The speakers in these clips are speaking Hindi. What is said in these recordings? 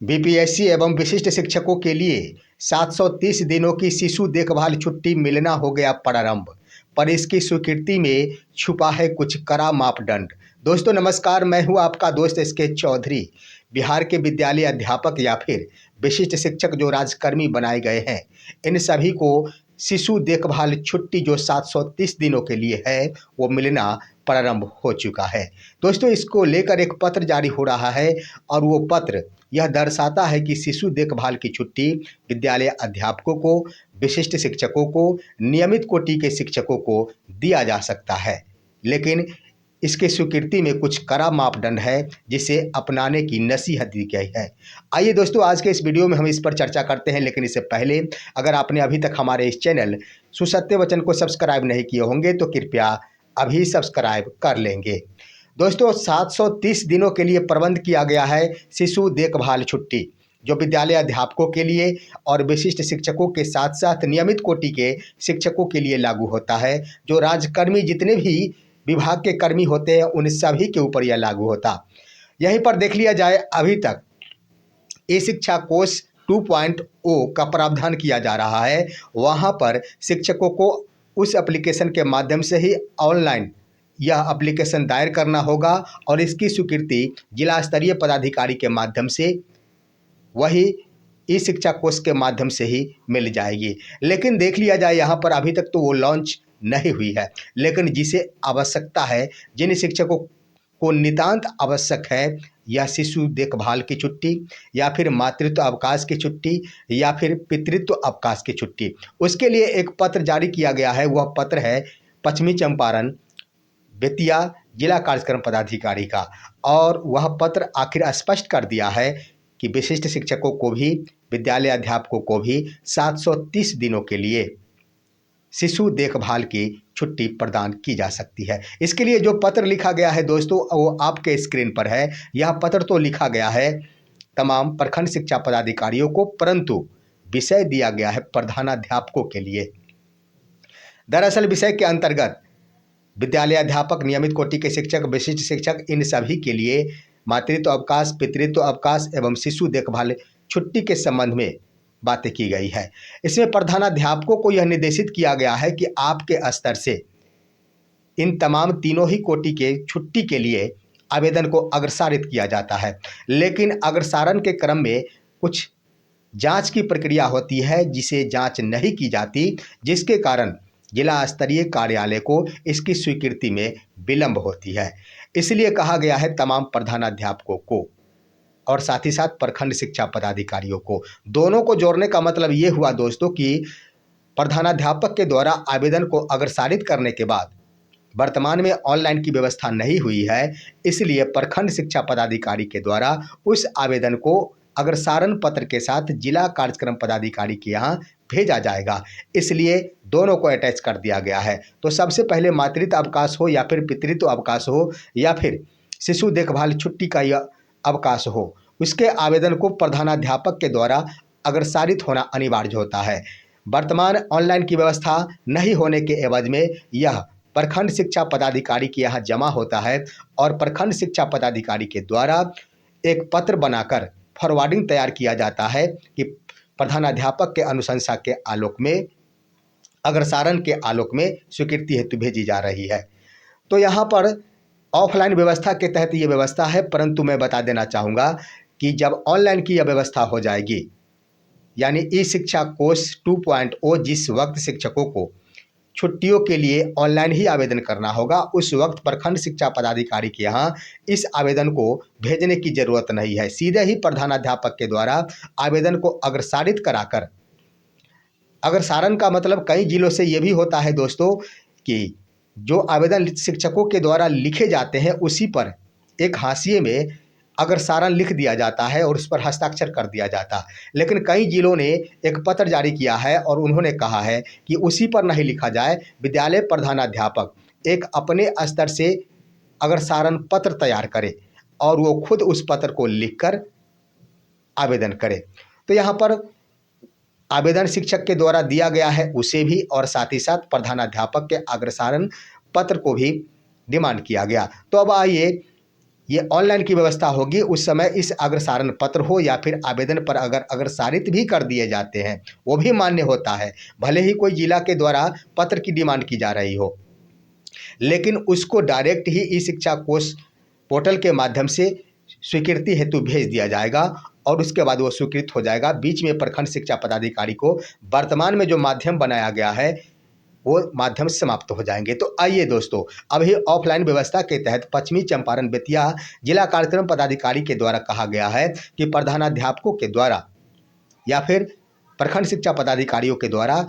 बीपीएससी एवं विशिष्ट शिक्षकों के लिए 730 दिनों की शिशु देखभाल छुट्टी मिलना हो गया प्रारंभ, पर इसकी स्वीकृति में छुपा है कुछ कड़ा मापदंड। दोस्तों नमस्कार, मैं हूं आपका दोस्त एसके चौधरी। बिहार के विद्यालय अध्यापक या फिर विशिष्ट शिक्षक जो राजकर्मी बनाए गए हैं, इन सभी को शिशु देखभाल छुट्टी जो 730 दिनों के लिए है वो मिलना प्रारंभ हो चुका है। दोस्तों इसको लेकर एक पत्र जारी हो रहा है और वो पत्र यह दर्शाता है कि शिशु देखभाल की छुट्टी विद्यालय अध्यापकों को, विशिष्ट शिक्षकों को, नियमित कोटि के शिक्षकों को दिया जा सकता है, लेकिन इसके स्वीकृति में कुछ कड़ा मापदंड है जिसे अपनाने की नसीहत दी गई है। आइए दोस्तों आज के इस वीडियो में हम इस पर चर्चा करते हैं, लेकिन इससे पहले अगर आपने अभी तक हमारे इस चैनल सुसत्य वचन को सब्सक्राइब नहीं किए होंगे तो कृपया अभी सब्सक्राइब कर लेंगे। दोस्तों 730 दिनों के लिए प्रबंध किया गया है शिशु देखभाल छुट्टी, जो विद्यालय अध्यापकों के लिए और विशिष्ट शिक्षकों के साथ साथ नियमित कोटि के शिक्षकों के लिए लागू होता है। जो राजकर्मी जितने भी विभाग के कर्मी होते हैं उन सभी के ऊपर यह लागू होता। यहीं पर देख लिया जाए, अभी तक ई शिक्षा कोष 2.0 का प्रावधान किया जा रहा है। वहाँ पर शिक्षकों को उस एप्लीकेशन के माध्यम से ही ऑनलाइन यह एप्लीकेशन दायर करना होगा और इसकी स्वीकृति जिला स्तरीय पदाधिकारी के माध्यम से, वही ई शिक्षा कोष के माध्यम से ही मिल जाएगी। लेकिन देख लिया जाए यहाँ पर अभी तक तो वो लॉन्च नहीं हुई है, लेकिन जिसे आवश्यकता है, जिन शिक्षकों को नितांत आवश्यक है, या शिशु देखभाल की छुट्टी या फिर मातृत्व अवकाश की छुट्टी या फिर पितृत्व अवकाश की छुट्टी, उसके लिए एक पत्र जारी किया गया है। वह पत्र है पश्चिमी चंपारण बेतिया जिला कार्यक्रम पदाधिकारी का, और वह पत्र आखिर स्पष्ट कर दिया है कि विशिष्ट शिक्षकों को भी, विद्यालय अध्यापकों को भी 730 दिनों के लिए शिशु देखभाल की छुट्टी प्रदान की जा सकती है। इसके लिए जो पत्र लिखा गया है दोस्तों वो आपके स्क्रीन पर है। यह पत्र तो लिखा गया है तमाम प्रखंड शिक्षा पदाधिकारियों को, परंतु विषय दिया गया है प्रधानाध्यापकों के लिए। दरअसल विषय के अंतर्गत विद्यालय अध्यापक, नियमित कोटि के शिक्षक, विशिष्ट शिक्षक, इन सभी के लिए मातृत्व अवकाश, पितृत्व अवकाश एवं शिशु देखभाल छुट्टी के संबंध में बातें की गई है। इसमें प्रधानाध्यापकों को यह निर्देशित किया गया है कि आपके स्तर से इन तमाम तीनों ही कोटि के छुट्टी के लिए आवेदन को अग्रसारित किया जाता है, लेकिन अग्रसारण के क्रम में कुछ जांच की प्रक्रिया होती है जिसे जांच नहीं की जाती, जिसके कारण जिला स्तरीय कार्यालय को इसकी स्वीकृति में विलंब होती है। इसलिए कहा गया है तमाम प्रधानाध्यापकों को और साथ ही साथ प्रखंड शिक्षा पदाधिकारियों को, दोनों को जोड़ने का मतलब ये हुआ दोस्तों कि प्रधानाध्यापक के द्वारा आवेदन को अग्रसारित करने के बाद वर्तमान में ऑनलाइन की व्यवस्था नहीं हुई है, इसलिए प्रखंड शिक्षा पदाधिकारी के द्वारा उस आवेदन को अग्रसारण पत्र के साथ जिला कार्यक्रम पदाधिकारी के यहाँ भेजा जाएगा। इसलिए दोनों को अटैच कर दिया गया है। तो सबसे पहले मातृत्व अवकाश हो या फिर पितृत्व अवकाश हो या फिर शिशु देखभाल छुट्टी का यह अवकाश हो, उसके आवेदन को प्रधानाध्यापक के द्वारा अग्रसारित होना अनिवार्य होता है। वर्तमान ऑनलाइन की व्यवस्था नहीं होने के एवज में यह प्रखंड शिक्षा पदाधिकारी के यहाँ जमा होता है और प्रखंड शिक्षा पदाधिकारी के द्वारा एक पत्र बनाकर फॉरवर्डिंग तैयार किया जाता है कि प्रधानाध्यापक के अनुशंसा के आलोक में, अग्रसारण के आलोक में स्वीकृति हेतु भेजी जा रही है। तो यहाँ पर ऑफलाइन व्यवस्था के तहत ये व्यवस्था है, परंतु मैं बता देना चाहूँगा कि जब ऑनलाइन की यह व्यवस्था हो जाएगी, यानी ई शिक्षा कोष 2.0 जिस वक्त शिक्षकों को छुट्टियों के लिए ऑनलाइन ही आवेदन करना होगा, उस वक्त प्रखंड शिक्षा पदाधिकारी के यहाँ इस आवेदन को भेजने की ज़रूरत नहीं है। सीधे ही प्रधानाध्यापक के द्वारा आवेदन को अग्रसारित कराकर, अग्रसारण का मतलब कई जिलों से ये भी होता है दोस्तों कि जो आवेदन शिक्षकों के द्वारा लिखे जाते हैं उसी पर एक हाशिए में अग्रसारण लिख दिया जाता है और उस पर हस्ताक्षर कर दिया जाता। लेकिन कई जिलों ने एक पत्र जारी किया है और उन्होंने कहा है कि उसी पर नहीं लिखा जाए, विद्यालय प्रधानाध्यापक एक अपने स्तर से अग्रसारण पत्र तैयार करे और वो खुद उस पत्र को लिखकर आवेदन करे। तो यहाँ पर आवेदन शिक्षक के द्वारा दिया गया है उसे भी, और साथ ही साथ प्रधानाध्यापक के अग्रसारण पत्र को भी डिमांड किया गया। तो अब आइए ये ऑनलाइन की व्यवस्था होगी उस समय इस अग्रसारण पत्र हो या फिर आवेदन पर अगर अग्रसारित भी कर दिए जाते हैं वो भी मान्य होता है, भले ही कोई जिला के द्वारा पत्र की डिमांड की जा रही हो, लेकिन उसको डायरेक्ट ही ई शिक्षा कोष पोर्टल के माध्यम से स्वीकृति हेतु भेज दिया जाएगा और उसके बाद वो स्वीकृत हो जाएगा। बीच में प्रखंड शिक्षा पदाधिकारी को वर्तमान में जो माध्यम बनाया गया है वो माध्यम समाप्त हो जाएंगे। तो आइए दोस्तों, अभी ऑफलाइन व्यवस्था के तहत पश्चिमी चंपारण बेतिया जिला कार्यक्रम पदाधिकारी के द्वारा कहा गया है कि प्रधानाध्यापकों के द्वारा या फिर प्रखंड शिक्षा पदाधिकारियों के द्वारा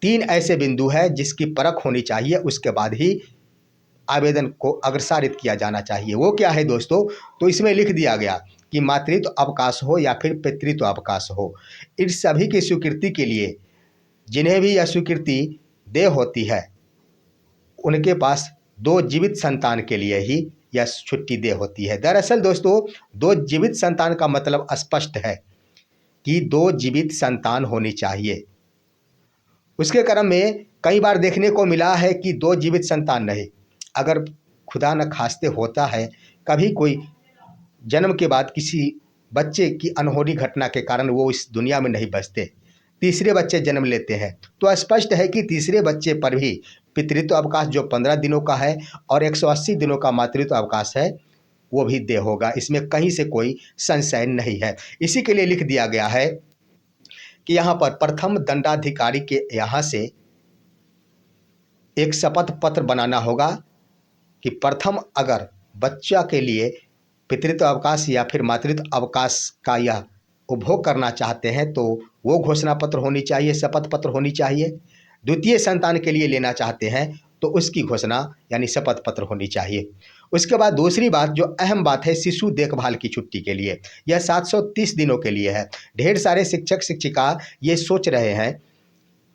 3 ऐसे बिंदु है जिसकी परख होनी चाहिए, उसके बाद ही आवेदन को अग्रसारित किया जाना चाहिए। वो क्या है दोस्तों? तो इसमें लिख दिया गया कि मातृत्व अवकाश हो या फिर पितृत्व अवकाश हो, इन सभी की स्वीकृति के लिए जिन्हें भी यह स्वीकृति दे होती है उनके पास 2 जीवित संतान के लिए ही यह छुट्टी दे होती है। दरअसल दोस्तों 2 जीवित संतान का मतलब स्पष्ट है कि 2 जीवित संतान होनी चाहिए। उसके क्रम में कई बार देखने को मिला है कि 2 जीवित संतान नहीं, अगर खुदा न खास्ते होता है कभी कोई जन्म के बाद किसी बच्चे की अनहोनी घटना के कारण वो इस दुनिया में नहीं बचते, तीसरे बच्चे जन्म लेते हैं, तो स्पष्ट है कि तीसरे बच्चे पर भी पितृत्व अवकाश जो 15 दिनों का है और 180 दिनों का मातृत्व अवकाश है वो भी दे होगा। इसमें कहीं से कोई संशय नहीं है। इसी के लिए लिख दिया गया है कि यहाँ पर प्रथम दंडाधिकारी के यहाँ से एक शपथ पत्र बनाना होगा कि प्रथम अगर बच्चा के लिए पितृत्व अवकाश या फिर मातृत्व अवकाश का यह उपभोग करना चाहते हैं तो वो घोषणा पत्र होनी चाहिए, शपथ पत्र होनी चाहिए। द्वितीय संतान के लिए लेना चाहते हैं तो उसकी घोषणा यानी शपथ पत्र होनी चाहिए। उसके बाद दूसरी बात जो अहम बात है शिशु देखभाल की छुट्टी के लिए, यह 730 दिनों के लिए है। ढेर सारे शिक्षक शिक्षिका ये सोच रहे हैं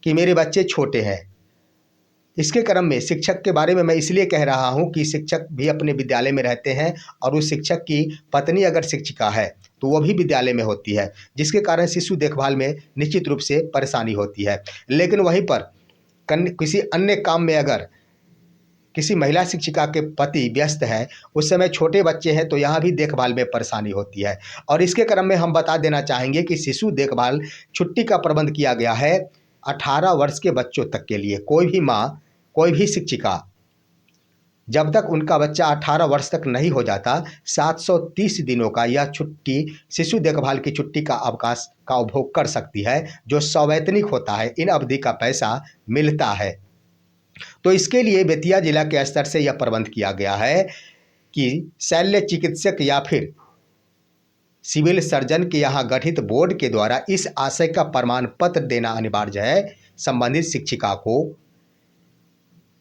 कि मेरे बच्चे छोटे हैं। इसके क्रम में शिक्षक के बारे में मैं इसलिए कह रहा हूँ कि शिक्षक भी अपने विद्यालय में रहते हैं और उस शिक्षक की पत्नी अगर शिक्षिका है तो वो भी विद्यालय में होती है, जिसके कारण शिशु देखभाल में निश्चित रूप से परेशानी होती है। लेकिन वहीं पर किसी अन्य काम में अगर किसी महिला शिक्षिका के पति व्यस्त है, उस समय छोटे बच्चे हैं तो यहाँ भी देखभाल में परेशानी होती है। और इसके क्रम में हम बता देना चाहेंगे कि शिशु देखभाल छुट्टी का प्रबंध किया गया है 18 वर्ष के बच्चों तक के लिए। कोई भी माँ, कोई भी शिक्षिका जब तक उनका बच्चा 18 वर्ष तक नहीं हो जाता 730 दिनों का यह छुट्टी शिशु देखभाल की छुट्टी का अवकाश का उपभोग कर सकती है, जो सवैतनिक होता है। इन अवधि का पैसा मिलता है। तो इसके लिए बेतिया जिला के स्तर से यह प्रबंध किया गया है कि शल्य चिकित्सक या फिर सिविल सर्जन के यहाँ गठित बोर्ड के द्वारा इस आशय का प्रमाण पत्र देना अनिवार्य है संबंधित शिक्षिका को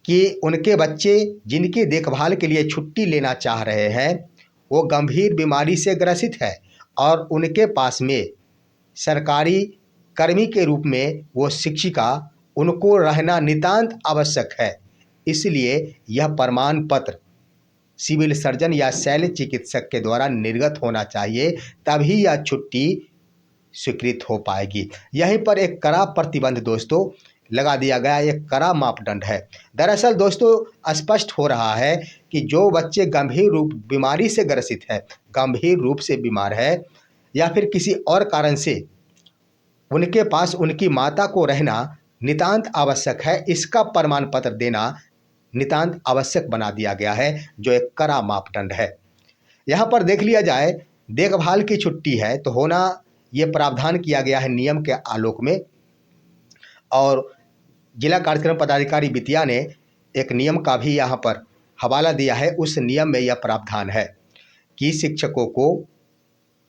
कि उनके बच्चे जिनकी देखभाल के लिए छुट्टी लेना चाह रहे हैं वो गंभीर बीमारी से ग्रसित है और उनके पास में सरकारी कर्मी के रूप में वो शिक्षिका उनको रहना नितांत आवश्यक है। इसलिए यह प्रमाण पत्र सिविल सर्जन या शल्य चिकित्सक के द्वारा निर्गत होना चाहिए, तभी यह छुट्टी स्वीकृत हो पाएगी। यहीं पर एक कड़ा प्रतिबंध दोस्तों लगा दिया गया, एक कड़ा मापदंड है। दरअसल दोस्तों स्पष्ट हो रहा है कि जो बच्चे गंभीर रूप बीमारी से ग्रसित है, गंभीर रूप से बीमार है या फिर किसी और कारण से उनके पास उनकी माता को रहना नितांत आवश्यक है, इसका प्रमाण पत्र देना नितांत आवश्यक बना दिया गया है, जो एक कड़ा मापदंड है। यहाँ पर देख लिया जाए देखभाल की छुट्टी है तो होना ये प्रावधान किया गया है नियम के आलोक में, और जिला कार्यक्रम पदाधिकारी बेतिया ने एक नियम का भी यहाँ पर हवाला दिया है। उस नियम में यह प्रावधान है कि शिक्षकों को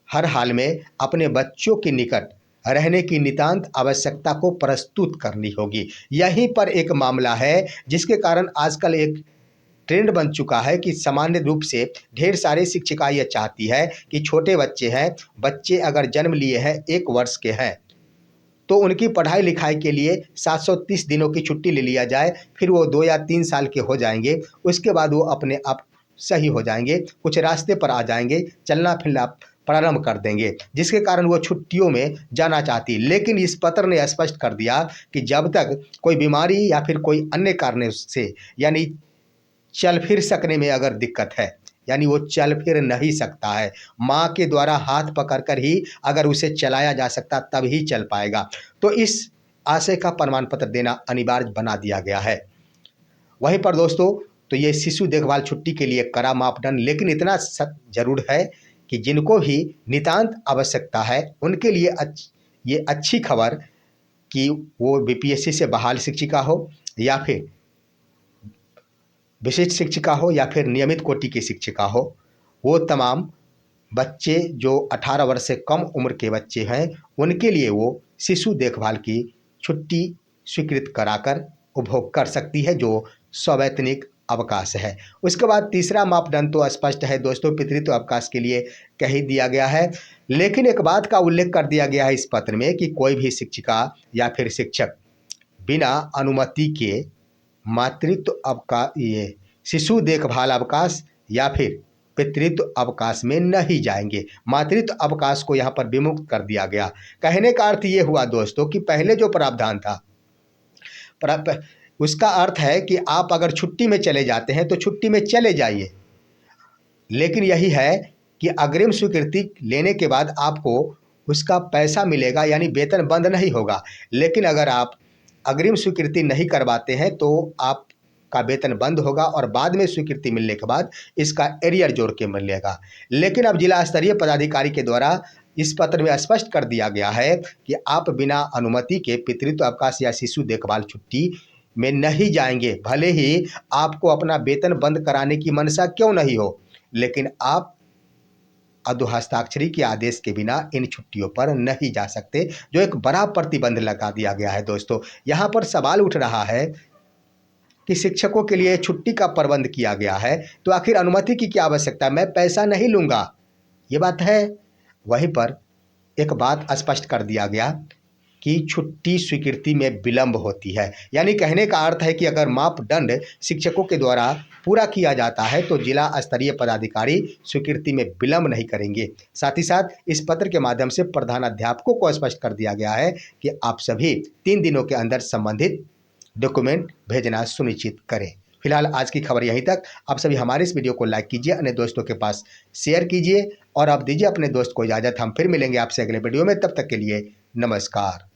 हर हाल में अपने बच्चों के निकट रहने की नितांत आवश्यकता को प्रस्तुत करनी होगी। यहीं पर एक मामला है जिसके कारण आजकल एक ट्रेंड बन चुका है कि सामान्य रूप से ढेर सारे शिक्षिका यह चाहती है कि छोटे बच्चे हैं, बच्चे अगर जन्म लिए हैं 1 वर्ष के हैं तो उनकी पढ़ाई लिखाई के लिए 730 दिनों की छुट्टी ले लिया जाए, फिर वो 2 या 3 साल के हो जाएंगे, उसके बाद वो अपने आप सही हो जाएंगे, कुछ रास्ते पर आ जाएंगे, चलना फिरना प्रारंभ कर देंगे, जिसके कारण वो छुट्टियों में जाना चाहती। लेकिन इस पत्र ने स्पष्ट कर दिया कि जब तक कोई बीमारी या फिर कोई अन्य कारण से यानी चल फिर सकने में अगर दिक्कत है यानी वो चल फिर नहीं सकता है। माँ के द्वारा हाथ पकड़कर ही अगर उसे चलाया जा सकता तब ही चल पाएगा। तो इस आशय का प्रमाण पत्र देना अनिवार्य बना दिया गया है। वहीं पर दोस्तों, तो ये शिशु देखभाल छुट्टी के लिए कड़ा मापदंड, लेकिन इतना जरूर है कि जिनको भी नितांत आवश्यकता है उनके लिए ये अच्छी खबर कि वो बीपीएससी से बहाल शिक्षिका हो या फिर विशिष्ट शिक्षिका हो या फिर नियमित कोटि की शिक्षिका हो, वो तमाम बच्चे जो 18 वर्ष से कम उम्र के बच्चे हैं उनके लिए वो शिशु देखभाल की छुट्टी स्वीकृत कराकर उपभोग कर सकती है, जो सवैतनिक अवकाश है। उसके बाद तीसरा मापदंड तो स्पष्ट है दोस्तों, पितृत्व अवकाश के लिए कह ही दिया गया है, लेकिन एक बात का उल्लेख कर दिया गया है इस पत्र में कि कोई भी शिक्षिका या फिर शिक्षक बिना अनुमति के मातृत्व अवकाश, ये शिशु देखभाल अवकाश या फिर पितृत्व अवकाश में नहीं जाएंगे। मातृत्व अवकाश को यहाँ पर विमुक्त कर दिया गया। कहने का अर्थ ये हुआ दोस्तों कि पहले जो प्रावधान था उसका अर्थ है कि आप अगर छुट्टी में चले जाते हैं तो छुट्टी में चले जाइए, लेकिन यही है कि अग्रिम स्वीकृति लेने के बाद आपको उसका पैसा मिलेगा, यानी वेतन बंद नहीं होगा। लेकिन अगर आप अग्रिम स्वीकृति नहीं करवाते हैं तो आपका वेतन बंद होगा और बाद में स्वीकृति मिलने के बाद इसका एरियर जोड़ के मिलेगा। लेकिन अब जिला स्तरीय पदाधिकारी के द्वारा इस पत्र में स्पष्ट कर दिया गया है कि आप बिना अनुमति के पितृत्व अवकाश या शिशु देखभाल छुट्टी में नहीं जाएंगे, भले ही आपको अपना वेतन बंद कराने की मंशा क्यों नहीं हो, लेकिन आप अधोहस्ताक्षरी के आदेश के बिना इन छुट्टियों पर नहीं जा सकते, जो एक बड़ा प्रतिबंध लगा दिया गया है। दोस्तों, यहाँ पर सवाल उठ रहा है कि शिक्षकों के लिए छुट्टी का प्रबंध किया गया है तो आखिर अनुमति की क्या आवश्यकता है, मैं पैसा नहीं लूँगा, ये बात है। वहीं पर एक बात स्पष्ट कर दिया गया कि छुट्टी स्वीकृति में विलंब होती है, यानी कहने का अर्थ है कि अगर मापदंड शिक्षकों के द्वारा पूरा किया जाता है तो जिला स्तरीय पदाधिकारी स्वीकृति में विलंब नहीं करेंगे। साथ ही साथ इस पत्र के माध्यम से प्रधानाध्यापकों को स्पष्ट कर दिया गया है कि आप सभी 3 दिनों के अंदर संबंधित डॉक्यूमेंट भेजना सुनिश्चित करें। फिलहाल आज की खबर यहीं तक। आप सभी हमारे इस वीडियो को लाइक कीजिए, अन्य दोस्तों के पास शेयर कीजिए और आप दीजिए अपने दोस्त को इजाज़त। हम फिर मिलेंगे आपसे अगले वीडियो में, तब तक के लिए नमस्कार।